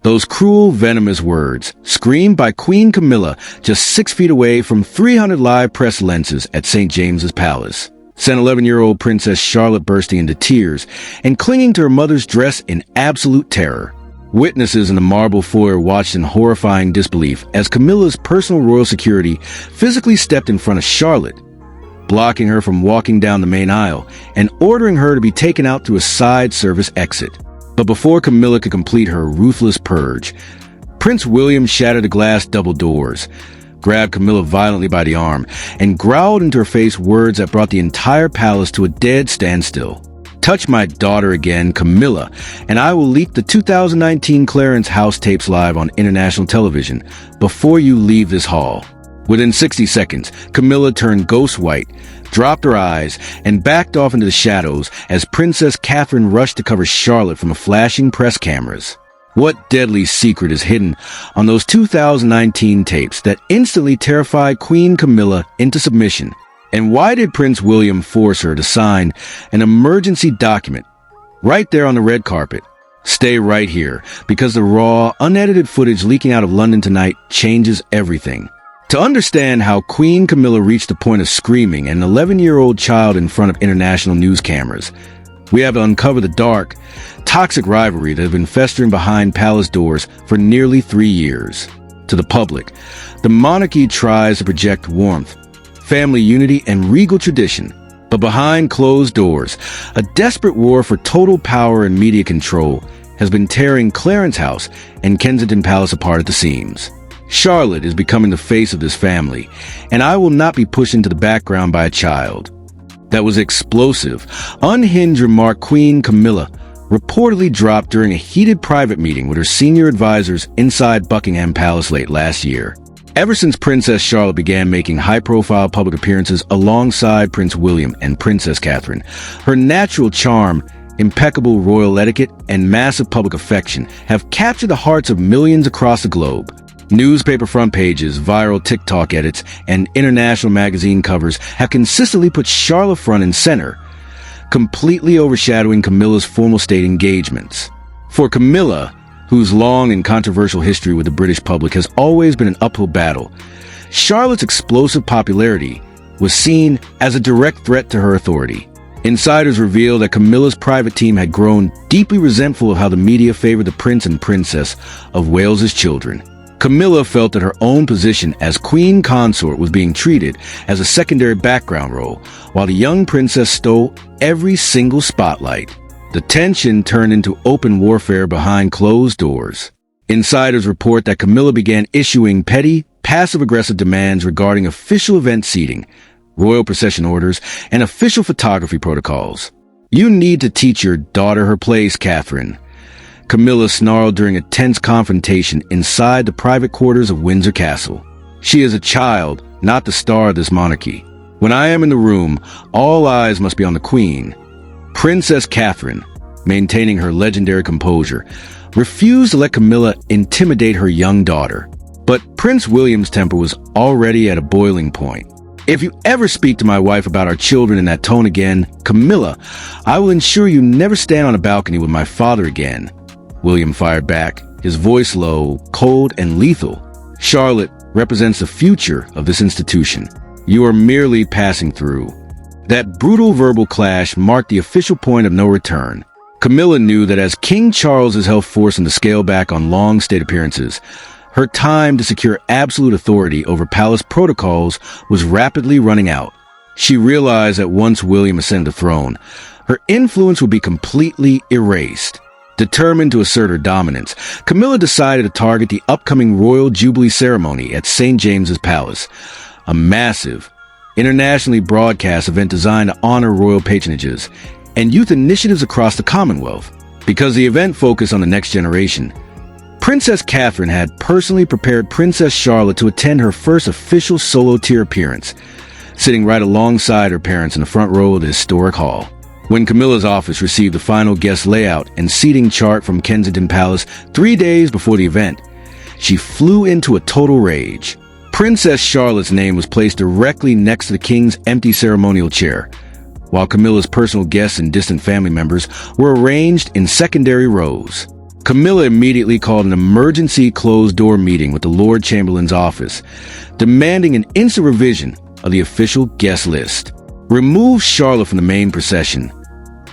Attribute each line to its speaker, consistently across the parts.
Speaker 1: Those cruel, venomous words, screamed by Queen Camilla just 6 feet away from 300 live press lenses at St. James's Palace, sent 11-year-old Princess Charlotte bursting into tears and clinging to her mother's dress in absolute terror. Witnesses in the marble foyer watched in horrifying disbelief as Camilla's personal royal security physically stepped in front of Charlotte, blocking her from walking down the main aisle and ordering her to be taken out through a side service exit. But before Camilla could complete her ruthless purge, Prince William shattered the glass double doors, grabbed Camilla violently by the arm, and growled into her face words that brought the entire palace to a dead standstill. "Touch my daughter again, Camilla, and I will leak the 2019 Clarence House tapes live on international television before you leave this hall." Within 60 seconds, Camilla turned ghost white, dropped her eyes, and backed off into the shadows as Princess Catherine rushed to cover Charlotte from the flashing press cameras. What deadly secret is hidden on those 2019 tapes that instantly terrified Queen Camilla into submission? And why did Prince William force her to sign an emergency document right there on the red carpet? Stay right here, because the raw, unedited footage leaking out of London tonight changes everything. To understand how Queen Camilla reached the point of screaming an 11-year-old child in front of international news cameras, we have to uncover the dark, toxic rivalry that has been festering behind palace doors for nearly 3 years. To the public, the monarchy tries to project warmth, family unity, and regal tradition. But behind closed doors, a desperate war for total power and media control has been tearing Clarence House and Kensington Palace apart at the seams. Charlotte is becoming the face of this family, and I will not be pushed into the background by a child. That was explosive, unhinged remark Queen Camilla reportedly dropped during a heated private meeting with her senior advisors inside Buckingham Palace late last year. Ever since Princess Charlotte began making high-profile public appearances alongside Prince William and Princess Catherine, her natural charm, impeccable royal etiquette, and massive public affection have captured the hearts of millions across the globe. Newspaper front pages, viral TikTok edits, and international magazine covers have consistently put Charlotte front and center, completely overshadowing Camilla's formal state engagements. For Camilla, whose long and controversial history with the British public has always been an uphill battle, Charlotte's explosive popularity was seen as a direct threat to her authority. Insiders revealed that Camilla's private team had grown deeply resentful of how the media favored the Prince and Princess of Wales's children. Camilla felt that her own position as queen consort was being treated as a secondary background role, while the young princess stole every single spotlight. The tension turned into open warfare behind closed doors. Insiders report that Camilla began issuing petty, passive-aggressive demands regarding official event seating, royal procession orders, and official photography protocols. "You need to teach your daughter her place, Catherine," Camilla snarled during a tense confrontation inside the private quarters of Windsor Castle. "She is a child, not the star of this monarchy. When I am in the room, all eyes must be on the Queen." Princess Catherine, maintaining her legendary composure, refused to let Camilla intimidate her young daughter. But Prince William's temper was already at a boiling point. "If you ever speak to my wife about our children in that tone again, Camilla, I will ensure you never stand on a balcony with my father again," William fired back, his voice low, cold, and lethal. "Charlotte represents the future of this institution. You are merely passing through." That brutal verbal clash marked the official point of no return. Camilla knew that as King Charles's health forced him to scale back on long state appearances, her time to secure absolute authority over palace protocols was rapidly running out. She realized that once William ascended the throne, her influence would be completely erased. Determined to assert her dominance, Camilla decided to target the upcoming Royal Jubilee ceremony at St. James's Palace, a massive, internationally broadcast event designed to honor royal patronages and youth initiatives across the Commonwealth. Because the event focused on the next generation, Princess Catherine had personally prepared Princess Charlotte to attend her first official solo-tier appearance, sitting right alongside her parents in the front row of the historic hall. When Camilla's office received the final guest layout and seating chart from Kensington Palace 3 days before the event, she flew into a total rage. Princess Charlotte's name was placed directly next to the king's empty ceremonial chair, while Camilla's personal guests and distant family members were arranged in secondary rows. Camilla immediately called an emergency closed-door meeting with the Lord Chamberlain's office, demanding an instant revision of the official guest list. Remove Charlotte from the main procession,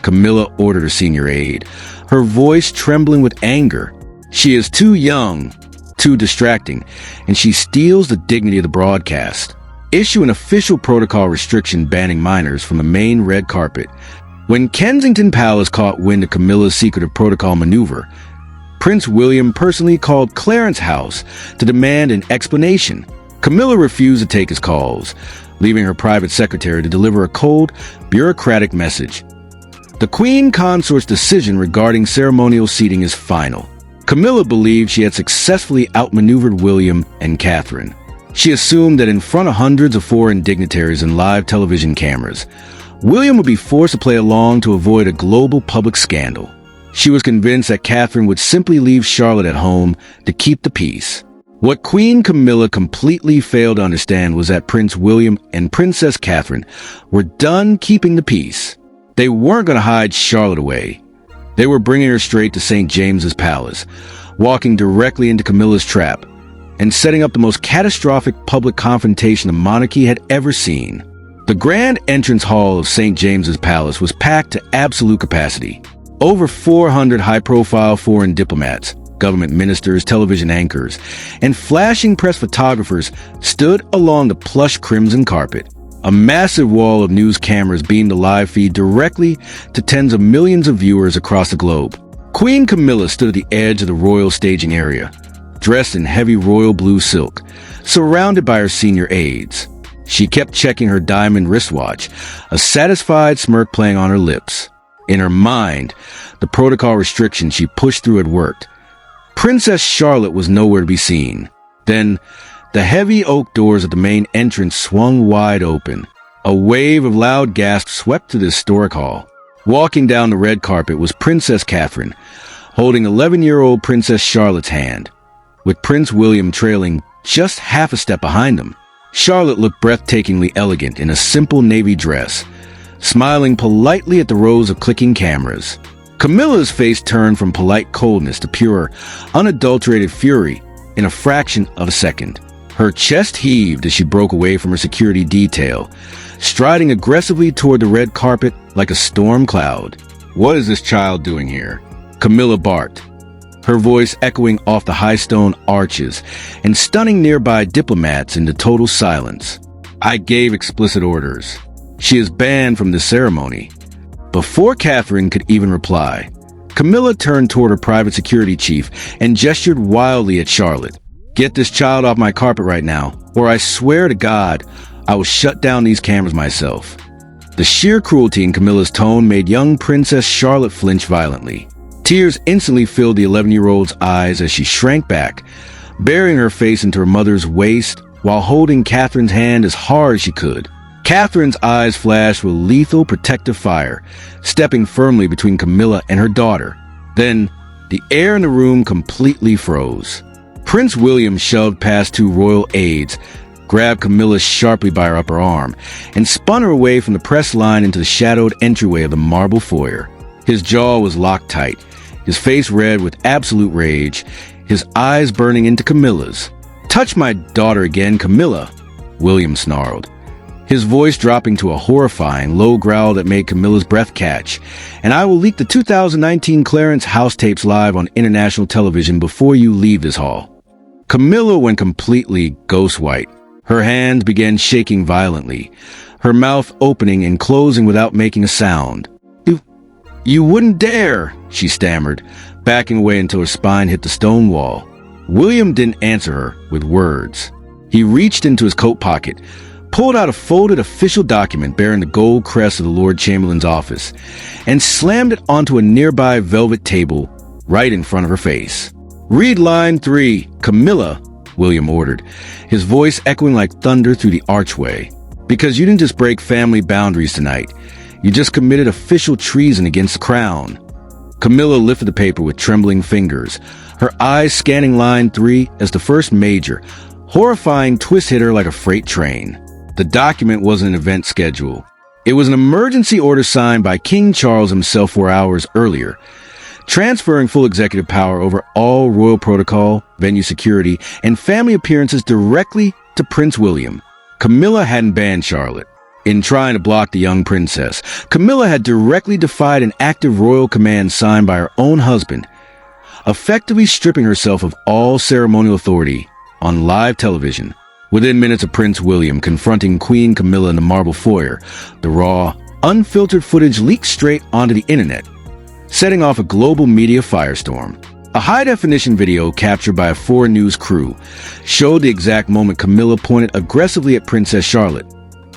Speaker 1: Camilla ordered her senior aide, her voice trembling with anger. She is too young, too distracting, and she steals the dignity of the broadcast. Issue an official protocol restriction banning minors from the main red carpet. When Kensington Palace caught wind of Camilla's secretive protocol maneuver, Prince William personally called Clarence House to demand an explanation. Camilla refused to take his calls, leaving her private secretary to deliver a cold, bureaucratic message. The Queen Consort's decision regarding ceremonial seating is final. Camilla believed she had successfully outmaneuvered William and Catherine. She assumed that in front of hundreds of foreign dignitaries and live television cameras, William would be forced to play along to avoid a global public scandal. She was convinced that Catherine would simply leave Charlotte at home to keep the peace. What Queen Camilla completely failed to understand was that Prince William and Princess Catherine were done keeping the peace. They weren't going to hide Charlotte away. They were bringing her straight to St. James's Palace, walking directly into Camilla's trap, and setting up the most catastrophic public confrontation the monarchy had ever seen. The grand entrance hall of St. James's Palace was packed to absolute capacity. Over 400 high-profile foreign diplomats, government ministers, television anchors, and flashing press photographers stood along the plush crimson carpet. A massive wall of news cameras beamed the live feed directly to tens of millions of viewers across the globe. Queen Camilla stood at the edge of the royal staging area, dressed in heavy royal blue silk, surrounded by her senior aides. She kept checking her diamond wristwatch, a satisfied smirk playing on her lips. In her mind, the protocol restrictions she pushed through had worked. Princess Charlotte was nowhere to be seen. Then, the heavy oak doors of the main entrance swung wide open. A wave of loud gasps swept through the historic hall. Walking down the red carpet was Princess Catherine, holding 11-year-old Princess Charlotte's hand, with Prince William trailing just half a step behind them. Charlotte looked breathtakingly elegant in a simple navy dress, smiling politely at the rows of clicking cameras. Camilla's face turned from polite coldness to pure, unadulterated fury in a fraction of a second. Her chest heaved as she broke away from her security detail, striding aggressively toward the red carpet like a storm cloud. "What is this child doing here?" Camilla barked, her voice echoing off the high stone arches and stunning nearby diplomats into total silence. "I gave explicit orders. She is banned from the ceremony." Before Catherine could even reply, Camilla turned toward her private security chief and gestured wildly at Charlotte. "Get this child off my carpet right now, or I swear to God, I will shut down these cameras myself." The sheer cruelty in Camilla's tone made young Princess Charlotte flinch violently. Tears instantly filled the 11-year-old's eyes as she shrank back, burying her face into her mother's waist while holding Catherine's hand as hard as she could. Catherine's eyes flashed with lethal protective fire, stepping firmly between Camilla and her daughter. Then, the air in the room completely froze. Prince William shoved past two royal aides, grabbed Camilla sharply by her upper arm, and spun her away from the press line into the shadowed entryway of the marble foyer. His jaw was locked tight, his face red with absolute rage, his eyes burning into Camilla's. "Touch my daughter again, Camilla," William snarled, his voice dropping to a horrifying, low growl that made Camilla's breath catch. "And I will leak the 2019 Clarence House tapes live on international television before you leave this hall." Camilla went completely ghost white. Her hands began shaking violently, her mouth opening and closing without making a sound. You wouldn't dare," she stammered, backing away until her spine hit the stone wall. William didn't answer her with words. He reached into his coat pocket, pulled out a folded official document bearing the gold crest of the Lord Chamberlain's office, and slammed it onto a nearby velvet table right in front of her face. "Read line 3, Camilla," William ordered, his voice echoing like thunder through the archway. "Because you didn't just break family boundaries tonight. You just committed official treason against the crown." Camilla lifted the paper with trembling fingers, her eyes scanning line 3 as the first major, horrifying twist hit her like a freight train. The document wasn't an event schedule. It was an emergency order signed by King Charles himself 4 hours earlier, transferring full executive power over all royal protocol, venue security, and family appearances directly to Prince William. Camilla hadn't banned Charlotte. In trying to block the young princess, Camilla had directly defied an active royal command signed by her own husband, effectively stripping herself of all ceremonial authority on live television. Within minutes of Prince William confronting Queen Camilla in the marble foyer, the raw, unfiltered footage leaked straight onto the internet, setting off a global media firestorm. A high-definition video captured by a foreign news crew showed the exact moment Camilla pointed aggressively at Princess Charlotte,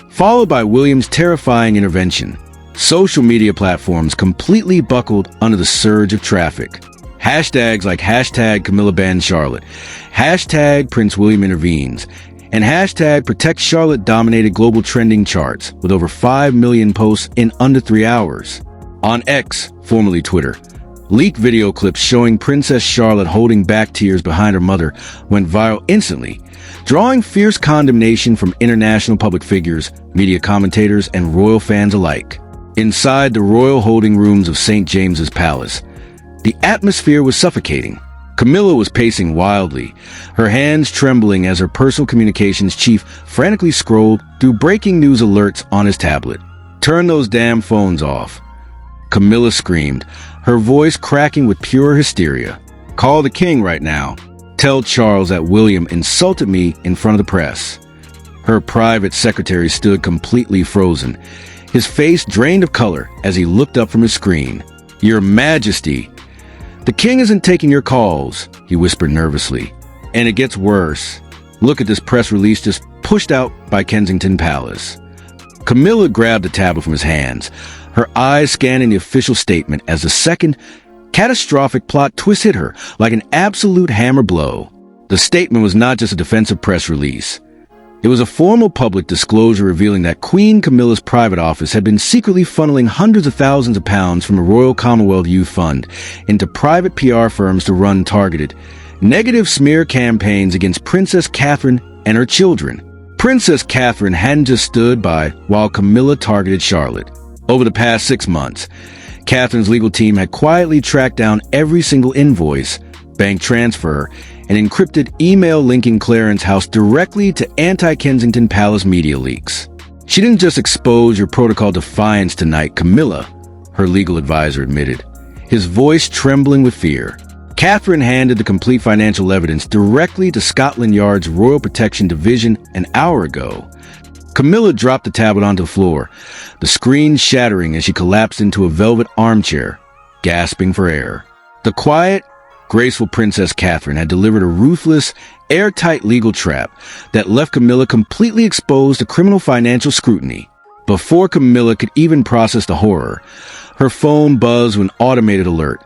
Speaker 1: followed by William's terrifying intervention. Social media platforms completely buckled under the surge of traffic. Hashtags like hashtag Camilla bans Charlotte, hashtag Prince William intervenes, and hashtag Protect Charlotte dominated global trending charts with over 5 million posts in under 3 hours. On X, formerly Twitter, leaked video clips showing Princess Charlotte holding back tears behind her mother went viral instantly, drawing fierce condemnation from international public figures, media commentators, and royal fans alike. Inside the royal holding rooms of St. James's Palace, the atmosphere was suffocating. Camilla was pacing wildly, her hands trembling as her personal communications chief frantically scrolled through breaking news alerts on his tablet. "Turn those damn phones off," Camilla screamed, her voice cracking with pure hysteria. "Call the king right now. Tell Charles that William insulted me in front of the press." Her private secretary stood completely frozen, his face drained of color as he looked up from his screen. "Your Majesty, the king isn't taking your calls," he whispered nervously. "And it gets worse. Look at this press release just pushed out by Kensington Palace." Camilla grabbed the tablet from his hands, her eyes scanning the official statement as the second catastrophic plot twist hit her like an absolute hammer blow. The statement was not just a defensive press release. It was a formal public disclosure revealing that Queen Camilla's private office had been secretly funneling hundreds of thousands of pounds from the Royal Commonwealth Youth Fund into private PR firms to run targeted, negative smear campaigns against Princess Catherine and her children. Princess Catherine hadn't just stood by while Camilla targeted Charlotte. Over the past 6 months, Catherine's legal team had quietly tracked down every single invoice, bank transfer, and encrypted email linking Clarence House directly to anti-Kensington Palace media leaks. "She didn't just expose your protocol defiance tonight, Camilla," her legal advisor admitted, his voice trembling with fear. Catherine handed the complete financial evidence directly to Scotland Yard's Royal Protection Division an hour ago. Camilla dropped the tablet onto the floor, the screen shattering as she collapsed into a velvet armchair, gasping for air. The quiet, graceful Princess Catherine had delivered a ruthless, airtight legal trap that left Camilla completely exposed to criminal financial scrutiny. Before Camilla could even process the horror, her phone buzzed with an automated alert.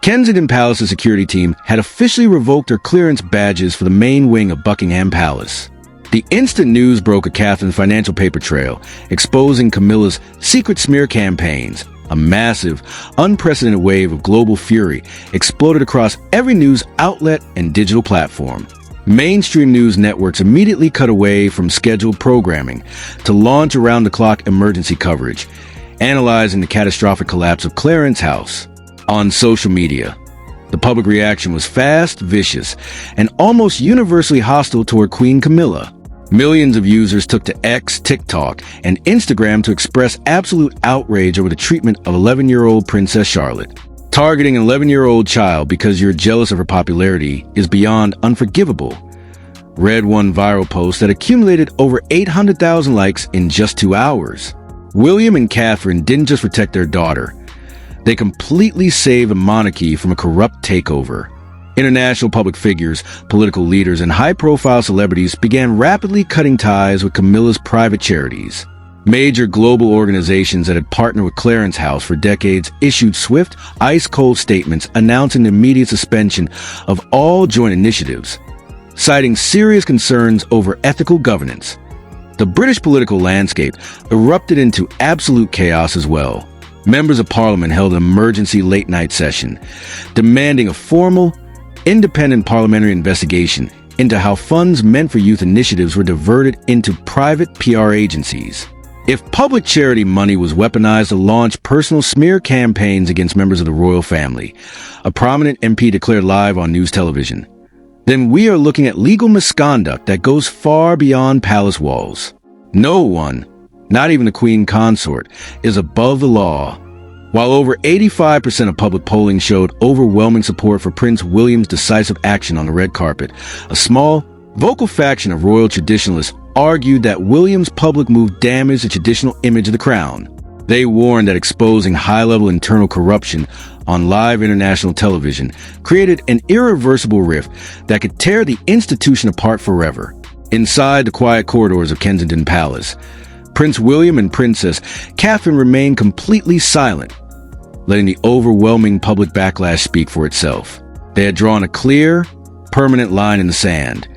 Speaker 1: Kensington Palace's security team had officially revoked her clearance badges for the main wing of Buckingham Palace. The instant news broke of Catherine's financial paper trail, exposing Camilla's secret smear campaigns. A massive, unprecedented wave of global fury exploded across every news outlet and digital platform. Mainstream news networks immediately cut away from scheduled programming to launch around-the-clock emergency coverage, analyzing the catastrophic collapse of Clarence House. On social media, the public reaction was fast, vicious, and almost universally hostile toward Queen Camilla. Millions of users took to X, TikTok, and Instagram to express absolute outrage over the treatment of 11-year-old Princess Charlotte. Targeting an 11-year-old child because you're jealous of her popularity is beyond unforgivable, read one viral post that accumulated over 800,000 likes in just 2 hours. William and Catherine didn't just protect their daughter. They completely saved the monarchy from a corrupt takeover. International public figures, political leaders, and high-profile celebrities began rapidly cutting ties with Camilla's private charities. Major global organizations that had partnered with Clarence House for decades issued swift, ice-cold statements announcing the immediate suspension of all joint initiatives, citing serious concerns over ethical governance. The British political landscape erupted into absolute chaos as well. Members of Parliament held an emergency late-night session, demanding a formal, independent parliamentary investigation into how funds meant for youth initiatives were diverted into private PR agencies. If public charity money was weaponized to launch personal smear campaigns against members of the royal family, a prominent MP declared live on news television, then we are looking at legal misconduct that goes far beyond palace walls. No one, not even the Queen Consort, is above the law. While over 85% of public polling showed overwhelming support for Prince William's decisive action on the red carpet, a small, vocal faction of royal traditionalists argued that William's public move damaged the traditional image of the crown. They warned that exposing high-level internal corruption on live international television created an irreversible rift that could tear the institution apart forever. Inside the quiet corridors of Kensington Palace, Prince William and Princess Catherine remained completely silent, letting the overwhelming public backlash speak for itself. They had drawn a clear, permanent line in the sand.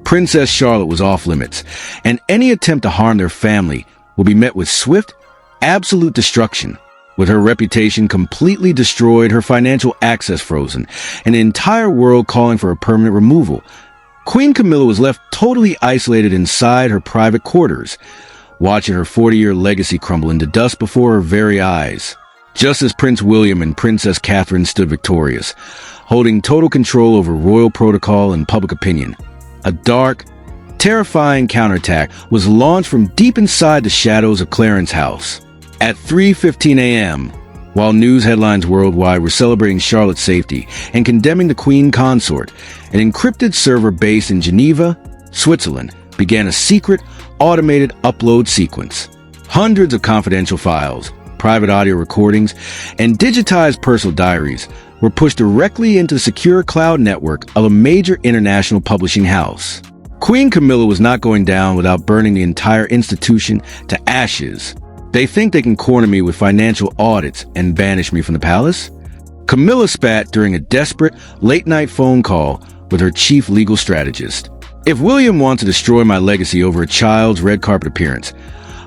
Speaker 1: Princess Charlotte was off limits, and any attempt to harm their family would be met with swift, absolute destruction. With her reputation completely destroyed, her financial access frozen, and the entire world calling for a permanent removal, Queen Camilla was left totally isolated inside her private quarters, watching her 40-year legacy crumble into dust before her very eyes. Just as Prince William and Princess Catherine stood victorious, holding total control over royal protocol and public opinion, a dark, terrifying counterattack was launched from deep inside the shadows of Clarence House. At 3:15 a.m., while news headlines worldwide were celebrating Charlotte's safety and condemning the Queen Consort, an encrypted server based in Geneva, Switzerland, began a secret, automated upload sequence. Hundreds of confidential files, private audio recordings, and digitized personal diaries were pushed directly into the secure cloud network of a major international publishing house. Queen Camilla was not going down without burning the entire institution to ashes. They think they can corner me with financial audits and banish me from the palace? Camilla spat during a desperate, late-night phone call with her chief legal strategist. If William wants to destroy my legacy over a child's red carpet appearance,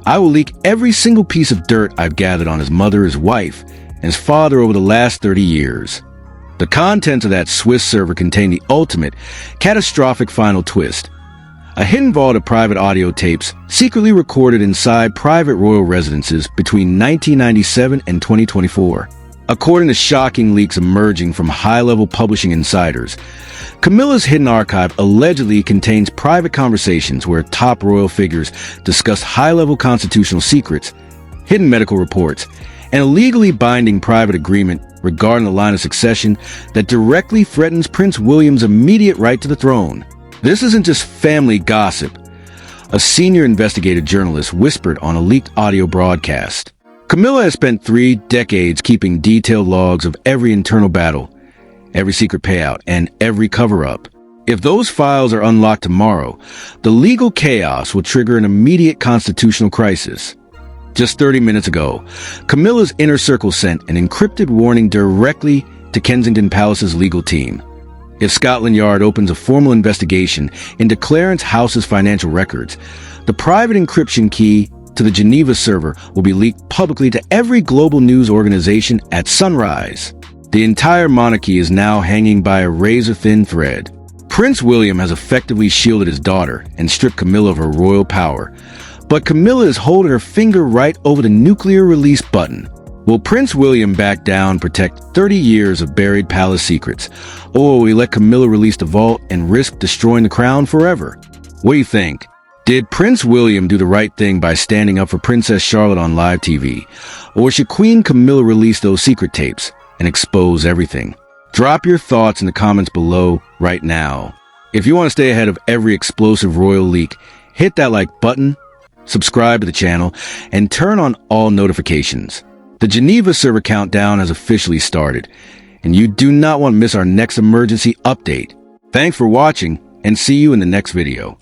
Speaker 1: I will leak every single piece of dirt I've gathered on his mother, his wife, and his father over the last 30 years. The contents of that Swiss server contain the ultimate, catastrophic final twist. A hidden vault of private audio tapes secretly recorded inside private royal residences between 1997 and 2024. According to shocking leaks emerging from high-level publishing insiders, Camilla's hidden archive allegedly contains private conversations where top royal figures discuss high-level constitutional secrets, hidden medical reports, and a legally binding private agreement regarding the line of succession that directly threatens Prince William's immediate right to the throne. This isn't just family gossip. A senior investigative journalist whispered on a leaked audio broadcast. Camilla has spent 3 decades keeping detailed logs of every internal battle, every secret payout, and every cover-up. If those files are unlocked tomorrow, the legal chaos will trigger an immediate constitutional crisis. Just 30 minutes ago, Camilla's inner circle sent an encrypted warning directly to Kensington Palace's legal team. If Scotland Yard opens a formal investigation into Clarence House's financial records, the private encryption key to the Geneva server will be leaked publicly to every global news organization at sunrise. The entire monarchy is now hanging by a razor-thin thread. Prince William has effectively shielded his daughter and stripped Camilla of her royal power, but Camilla is holding her finger right over the nuclear release button. Will Prince William back down and protect 30 years of buried palace secrets, or will we let Camilla release the vault and risk destroying the crown forever? What do you think? Did Prince William do the right thing by standing up for Princess Charlotte on live TV, or should Queen Camilla release those secret tapes and expose everything? Drop your thoughts in the comments below right now. If you want to stay ahead of every explosive royal leak, hit that like button, subscribe to the channel, and turn on all notifications. The Geneva server countdown has officially started, and you do not want to miss our next emergency update. Thanks for watching, and see you in the next video.